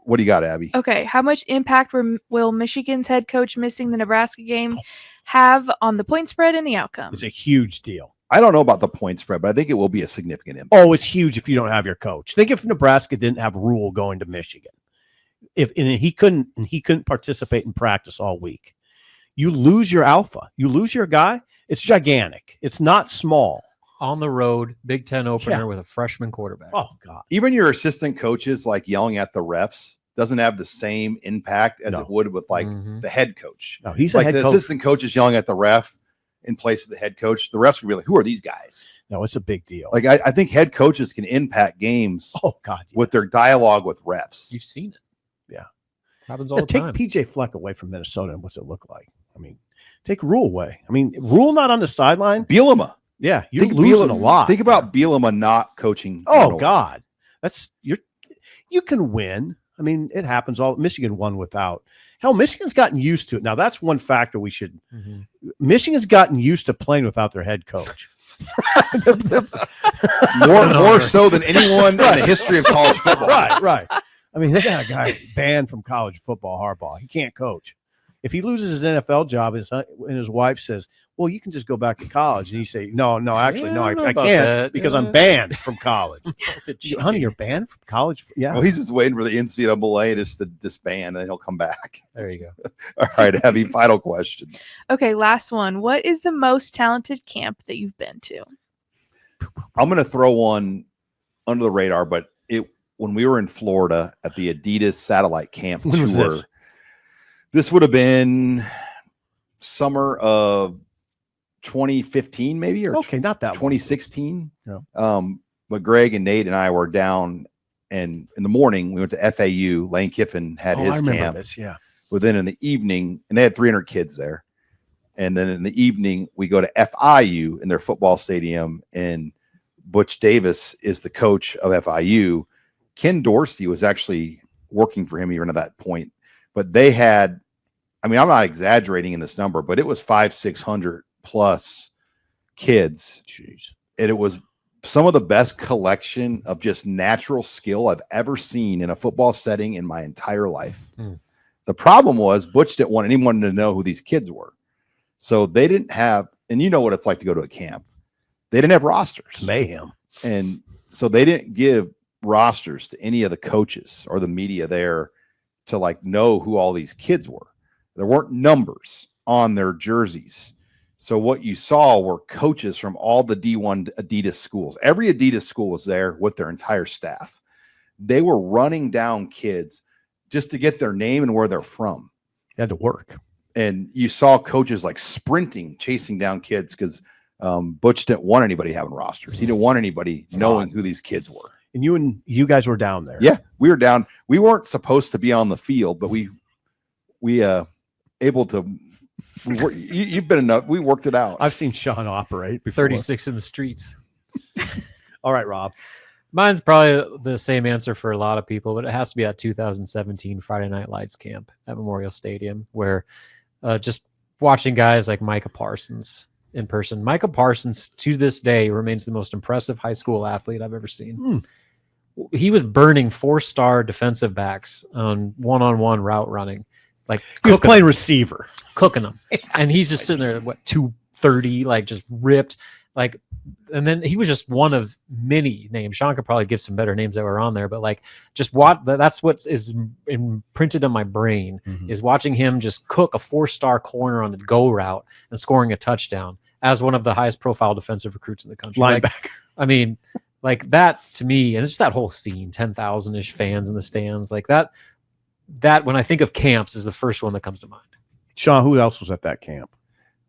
what do you got, Abby? Okay, how much impact will Michigan's head coach missing the Nebraska game have on the point spread and the outcome? It's a huge deal. I don't know about the point spread, but I think it will be a significant impact. Oh, it's huge if you don't have your coach. Think if Nebraska didn't have Rule going to Michigan. He couldn't participate in practice all week. You lose your alpha. You lose your guy. It's gigantic. It's not small. On the road, Big Ten opener Yeah. with a freshman quarterback. Oh God. Even your assistant coaches like yelling at the refs doesn't have the same impact as No. it would with like Mhm. the head coach. No, he's a Like head the coach. assistant coach is yelling at the ref in place of the head coach. The refs would be like, "Who are these guys?" No, it's a big deal. Like I think head coaches can impact games oh God. with their dialogue with refs. You've seen it. Yeah. Happens all Yeah, the take time. PJ Fleck away from Minnesota, and what's it look like? I mean, take Rule away. I mean, Rule not on the sideline. Bielema. Yeah, you're Think losing Bielema- a lot. Think about Bielema not coaching. Oh Arnold. God, you can win. I mean, it happens. Michigan won without. Hell, Michigan's gotten used to it. Now that's one factor we should. Mhm. Michigan's gotten used to playing without their head coach. more so than anyone in the history of college football. right. I mean, they got a guy banned from college football, Harbaugh. He can't coach. If he loses his NFL job, and his wife says, "Well, you can just go back to college," and he say, "No, actually, Yeah, no, I I don't know about can't that. because Yeah. I'm banned from college." The Honey, cheating. you're banned from college. Yeah. Well, he's just waiting for the NCAA just to disband, and then he'll come back. There you go. All right, Abby. Final question. Okay, last one. What is the most talented camp that you've been to? I'm going to throw one under the radar, but when we were in Florida at the Adidas satellite camp When was tour, this would have been summer of 2015, maybe, or Okay, not that one. 2016. Yeah. But Greg and Nate and I were down, and in the morning we went to FAU. Lane Kiffin had I his remember camp. this. Yeah. But then in the evening, and they had 300 kids there. And then in the evening, we go to FIU in their football stadium, and Butch Davis is the coach of FIU. Ken Dorsey was actually working for him even at that point. But they had, I mean, I'm not exaggerating in this number, but it was 500-600 plus kids. Jeez. And it was some of the best collection of just natural skill I've ever seen in a football setting in my entire life. Hmm. The problem was Butch didn't want anyone to know who these kids were. So they didn't have and you know what it's like to go to a camp. They didn't have rosters. It's mayhem. And so they didn't give rosters to any of the coaches or the media there to like know who all these kids were. There weren't numbers on their jerseys. So what you saw were coaches from all the D1 Adidas schools. Every Adidas school was there with their entire staff. They were running down kids just to get their name and where they're from. You had to work. And you saw coaches like sprinting, chasing down kids because Butch didn't want anybody having rosters. He didn't want anybody knowing who these kids were. And you guys were down there. Yeah, we were down. We weren't supposed to be on the field, but we able to. You've been enough. We worked it out. I've seen Sean operate before. 36 in the streets. All right, Rob. Mine's probably the same answer for a lot of people, but it has to be at 2017 Friday Night Lights camp at Memorial Stadium, where just watching guys like Micah Parsons in person. Micah Parsons, to this day, remains the most impressive high school athlete I've ever seen. He was burning 4-star defensive backs on one-on-one route running. Like he was playing receiver, cooking them, and he's just sitting there, 230, like just ripped, like. And then he was just one of many names. Sean could probably give some better names that were on there, but like just that's what is imprinted on my brain is watching him just cook a 4-star corner on the go route and scoring a touchdown as one of the highest profile defensive recruits in the country. Linebacker. Like, I mean, like that to me, and it's just that whole scene, 10,000-ish fans in the stands, like that when I think of camps is the first one that comes to mind. Sean, who else was at that camp?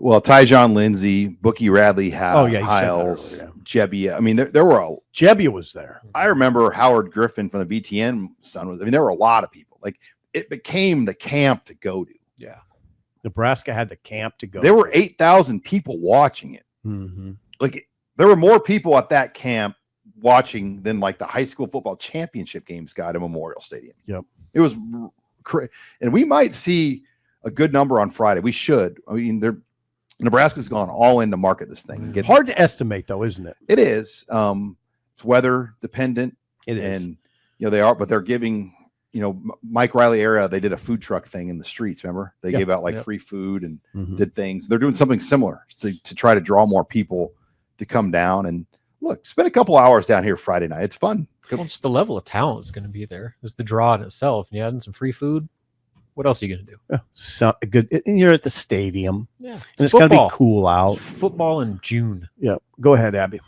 Well, Tyjon Lindsey, Bookie Radley, Hiles, Jebbia. I mean, there were Jebbia was there. I remember Howard Griffin from the BTN son was. I mean, there were a lot of people. Like it became the camp to go to. Yeah, Nebraska had the camp to go. There were 8,000 people watching it. Like there were more people at that camp watching than like the high school football championship games got at Memorial Stadium. Yep, it was, and we might see a good number on Friday. We should. I mean, Nebraska's gone all in to market this thing. Hard to estimate, though, isn't it? It is. It's weather dependent. It is. And, they are, but they're giving, Mike Riley era, they did a food truck thing in the streets. Remember? They gave out free food and did things. They're doing something similar to try to draw more people to come down. And look, spend a couple hours down here Friday night. It's fun. Well, just the level of talent is going to be there. It's the draw in itself. And you add in some free food. What else are you going to do? Yeah, so good. And you're at the stadium. Yeah. And it's going to be cool out. Football in June. Yeah. Go ahead, Abby.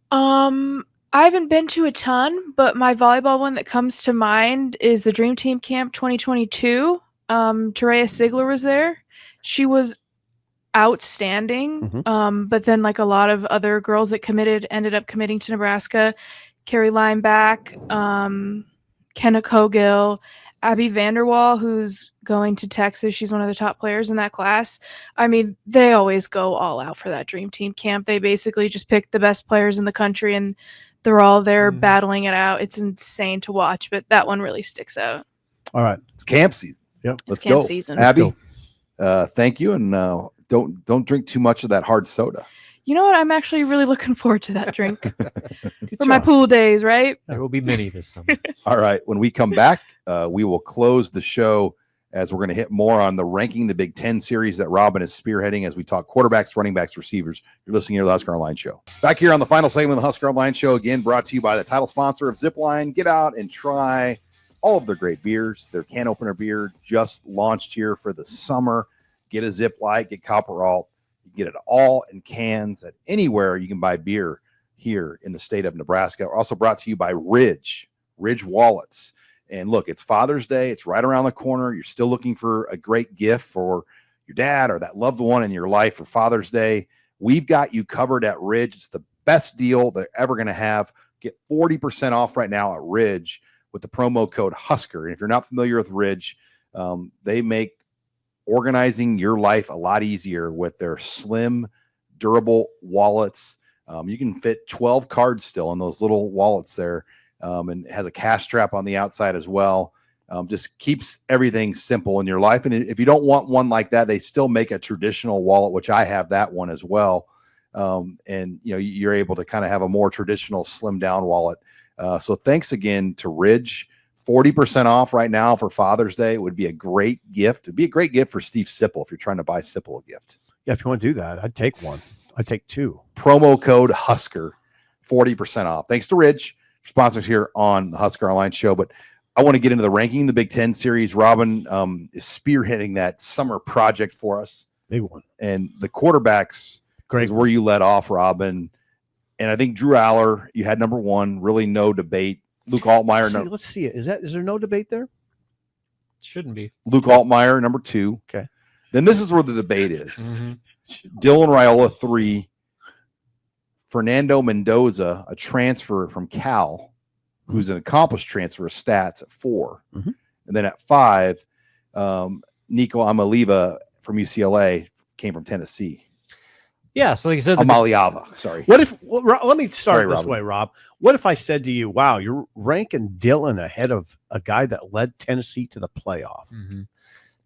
I haven't been to a ton, but my volleyball one that comes to mind is the Dream Team Camp 2022. Terea Sigler was there. She was outstanding. But then like a lot of other girls that ended up committing to Nebraska. Carrie Lineback, Kenna Cogill, Abby Vanderwall, who's going to Texas. She's one of the top players in that class. I mean, they always go all out for that Dream Team camp. They basically just pick the best players in the country, and they're all there battling it out. It's insane to watch, but that one really sticks out. All right. It's camp season. Yep. Let's camp go. Season. Abby, thank you. And don't drink too much of that hard soda. You know what? I'm actually really looking forward to that drink for my pool days, right? There will be many this summer. All right. When we come back, we will close the show as we're going to hit more on the Ranking the Big Ten series that Robin is spearheading as we talk quarterbacks, running backs, receivers. You're listening to the Husker Online Show. Back here on the final segment of the Husker Online Show, again, brought to you by the title sponsor of Zipline. Get out and try all of their great beers. Their can opener beer just launched here for the summer. Get a Zip Lite, get Copperalt. Get it all in cans at anywhere you can buy beer here in the state of Nebraska. We're also brought to you by Ridge Wallets. And look, it's Father's Day. It's right around the corner. You're still looking for a great gift for your dad or that loved one in your life for Father's Day. We've got you covered at Ridge. It's the best deal they're ever going to have. Get 40% off right now at Ridge with the promo code Husker. And if you're not familiar with Ridge, they make organizing your life a lot easier with their slim, durable wallets. You can fit 12 cards still in those little wallets there, and it has a cash strap on the outside as well. Just keeps everything simple in your life. And if you don't want one like that, they still make a traditional wallet, which I have that one as well. And you're able to kind of have a more traditional slim down wallet. So thanks again to Ridge. 40% off right now for Father's Day. It would be a great gift. It'd be a great gift for Steve Sipple if you're trying to buy Sipple a gift. Yeah, if you want to do that, I'd take one. I'd take two. Promo code Husker, 40% off. Thanks to Ridge, sponsors here on the Husker Online show. But I want to get into the ranking, the Big Ten series. Robin is spearheading that summer project for us. Big one. And the quarterbacks is where you let off, Robin. And I think Drew Aller, you had number one, really no debate. Luke Altmaier. Let's see it. Is there no debate there? Shouldn't be. Luke Altmaier, number two. Okay. Then this is where the debate is. Mhm. Dylan Raiola, 3. Fernando Mendoza, a transfer from Cal, who's an accomplished transfer of stats at 4. Mm-hmm. And then at 5, Nico Amaliva from UCLA came from Tennessee. Yeah, so like you said, Amaliava, sorry. What if? Let me start this Robin. way, Rob. What if I said to you, "Wow, you're ranking Dylan ahead of a guy that led Tennessee to the playoff"? Mhm.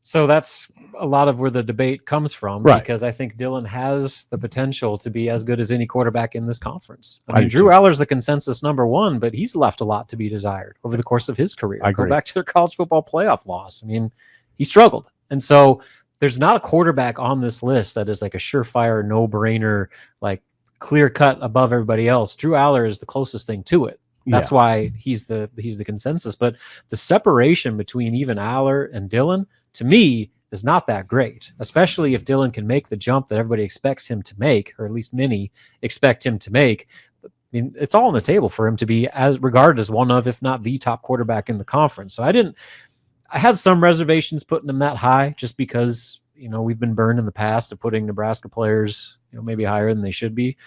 So that's a lot of where the debate comes from, Right. because I think Dylan has the potential to be as good as any quarterback in this conference. I I mean, do Drew too. Aller's the consensus number one, but he's left a lot to be desired over the course of his career. I Go agree. back to their college football playoff loss. I mean, he struggled. And so there's not a quarterback on this list that is like a surefire, no-brainer, like clear cut above everybody else. Drew Aller is the closest thing to it. That's why he's the consensus. But the separation between even Aller and Dylan, to me, is not that great, especially if Dylan can make the jump that everybody expects him to make, or at least many expect him to make. I mean, it's all on the table for him to be as regarded as one of, if not the top quarterback in the conference. So I had some reservations putting him that high, just because, we've been burned in the past of putting Nebraska players, maybe higher than they should be.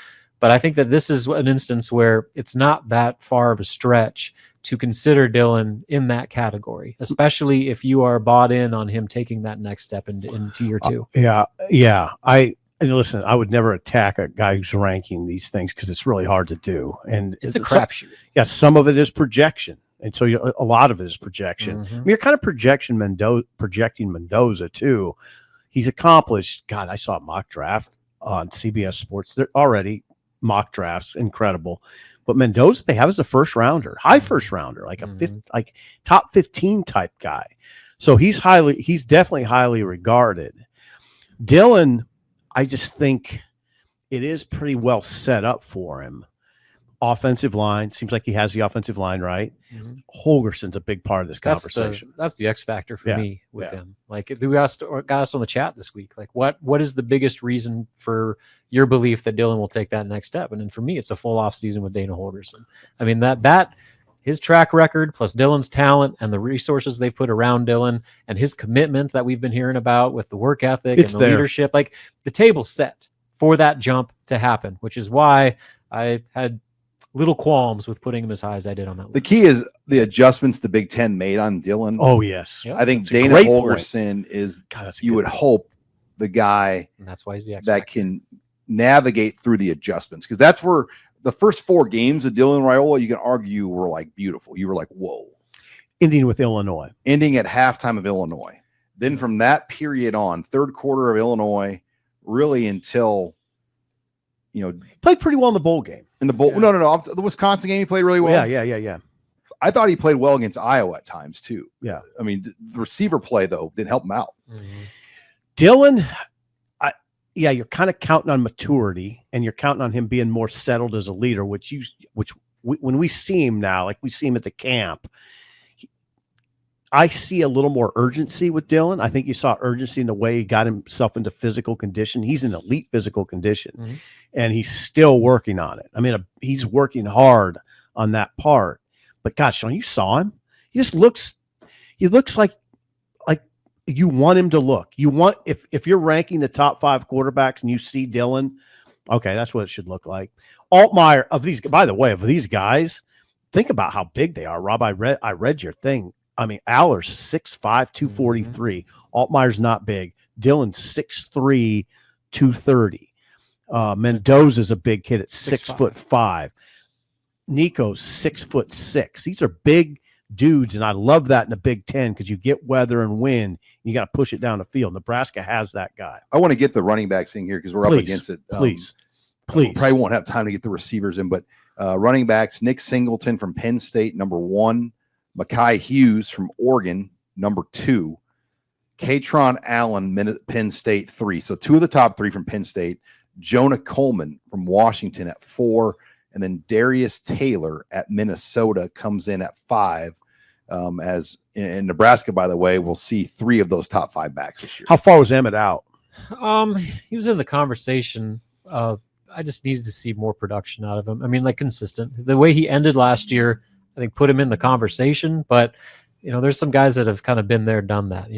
But I think that this is an instance where it's not that far of a stretch to consider Dylan in that category, especially if you are bought in on him taking that next step into year 2. Yeah. And listen, I would never attack a guy who's ranking these things because it's really hard to do. And It's a crapshoot. Yeah, some of it is projection. And so a lot of it is projection. Mhm. I mean, you're kind of projecting Mendoza too. He's accomplished. God, I saw a mock draft on CBS Sports. They're already mock drafts, incredible. But Mendoza, they have as a first rounder, high first rounder, like like top 15 type guy. So he's definitely highly regarded. Dylan, I just think it is pretty well set up for him. Offensive line, seems like he has the offensive line right. Mhm. Holgerson's a big part of this conversation. That's the X factor for me with Yeah. him. Like, we got us on the chat this week. Like, what is the biggest reason for your belief that Dylan will take that next step? And then for me, it's a full off season with Dana Holgerson. I mean, that his track record plus Dylan's talent and the resources they've put around Dylan and his commitment that we've been hearing about with the work ethic It's and the there. leadership, like the table's set for that jump to happen, which is why I had little qualms with putting him as high as I did on that list. The key is the adjustments the Big Ten made on Dylan. Oh, yes. Yep. I think That's a Dana great point. Holgerson is, God, that's a you good would point. hope, the guy And that's why he's the X that factor. can navigate through the adjustments, because that's where the first 4 games of Dylan Raiola, you can argue, were like beautiful. You were like, whoa. Ending with Illinois. Ending at halftime of Illinois. Then from that period on, third quarter of Illinois, really until, Played pretty well in the bowl game. in the bowl. Yeah. No. The Wisconsin game, he played really well. Yeah. I thought he played well against Iowa at times too. Yeah. I mean, the receiver play though didn't help him out. Mhm. Dylan, you're kind of counting on maturity, and you're counting on him being more settled as a leader, when we see him now, like we see him at the camp, I see a little more urgency with Dylan. I think you saw urgency in the way he got himself into physical condition. He's in elite physical condition, Mhm. and he's still working on it. I mean, he's working hard on that part. But gosh, Sean, you saw him. He looks like you want him to look. You want, if you're ranking the top 5 quarterbacks and you see Dylan, okay, that's what it should look like. Altmaier, by the way, of these guys, think about how big they are. Rob, I read your thing. I mean, Aller's 6'5", 243. Altmaier's not big. Dylan's 6'3", 230. Mendoza's a big kid at 6'5". Nico's 6'6". These are big dudes, and I love that in the Big Ten because you get weather and wind. You got to push it down the field. Nebraska has that guy. I want to get the running backs in here because we're up against it. Please. We probably won't have time to get the receivers in, but running backs, Nick Singleton from Penn State, number 1. Mekhi Hughes from Oregon, number 2. Katron Allen, Penn State 3. So 2 of the top 3 from Penn State. Jonah Coleman from Washington at 4. And then Darius Taylor at Minnesota comes in at 5. As in Nebraska, by the way, we'll see 3 of those top 5 backs this year. How far was Emmett out? He was in the conversation. I just needed to see more production out of him. I mean, like consistent. The way he ended last year, I think put him in the conversation. But there's some guys that have kind of been there, done that.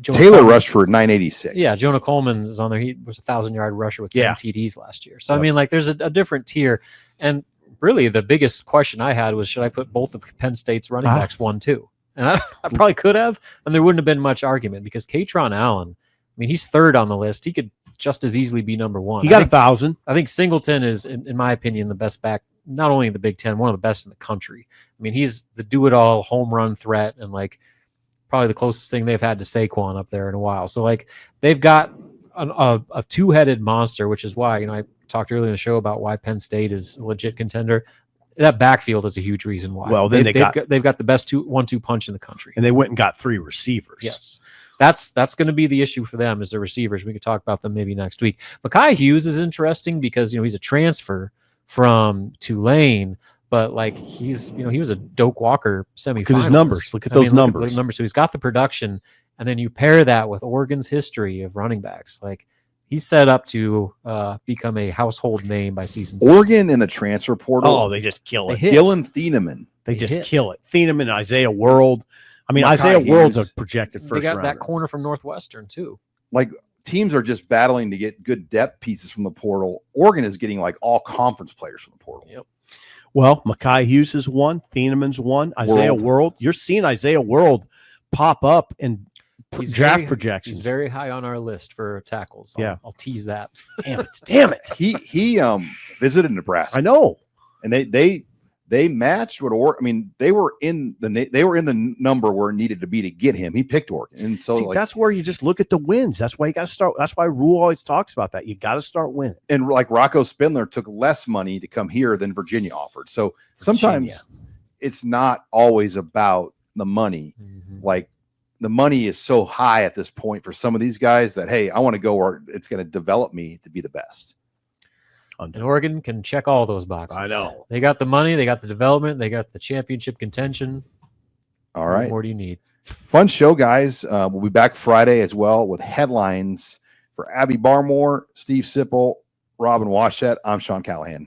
Taylor rushed for 986. Yeah, Jonah Coleman is on there. He was a 1,000-yard rusher with 10 TDs last year. So, Yep. I mean, like there's a different tier. And really the biggest question I had was, should I put both of Penn State's running backs 1-2? And I probably could have, and there wouldn't have been much argument because Katron Allen, I mean, he's 3rd on the list. He could just as easily be number 1. He got 1,000. I think Singleton is, in my opinion, the best back, not only in the Big Ten, one of the best in the country. I mean, he's the do-it-all home run threat and like probably the closest thing they've had to Saquon up there in a while. So like they've got a 2-headed monster, which is why, I talked earlier in the show about why Penn State is a legit contender. That backfield is a huge reason why. Well, then they've got the best 1-2 punch in the country. And they went and got 3 receivers. Yes. That's going to be the issue for them is the receivers. We could talk about them maybe next week. Mekhi Hughes is interesting because, he's a transfer from Tulane, but like he was a Doak Walker semifinalist. Look at his numbers. Look at those numbers. So he's got the production, and then you pair that with Oregon's history of running backs. Like he's set up to become a household name by season 6. Oregon in the transfer portal. Oh, they just kill it. Dylan Thieneman. They just kill it. Thieneman and Isaiah World. I mean, Isaiah World's a projected first They got rounder. that corner from Northwestern too. Like teams are just battling to get good depth pieces from the portal. Oregon is getting like all conference players from the portal. Yep. Well, Mekhi Hughes is 1. Thieneman's 1. Isaiah World. You're seeing Isaiah World pop up in draft projections. He's very high on our list for tackles. I'll tease that. Damn it. He visited Nebraska. I know. And they matched what they were in the number where it needed to be to get him. He picked Oregon. And so that's where you just look at the wins. That's why you got to start. That's why Rule always talks about that. You got to start winning. And like Rocco Spindler took less money to come here than Virginia offered. So sometimes it's not always about the money. Mm-hmm. Like the money is so high at this point for some of these guys that, hey, I want to go where it's going to develop me to be the best. And Oregon can check all those boxes. I know. They got the money, they got the development, they got the championship contention. All right. What more do you need? Fun show, guys. We'll be back Friday as well with headlines for Abby Barmore, Steve Sipple, Robin Washett. I'm Sean Callahan.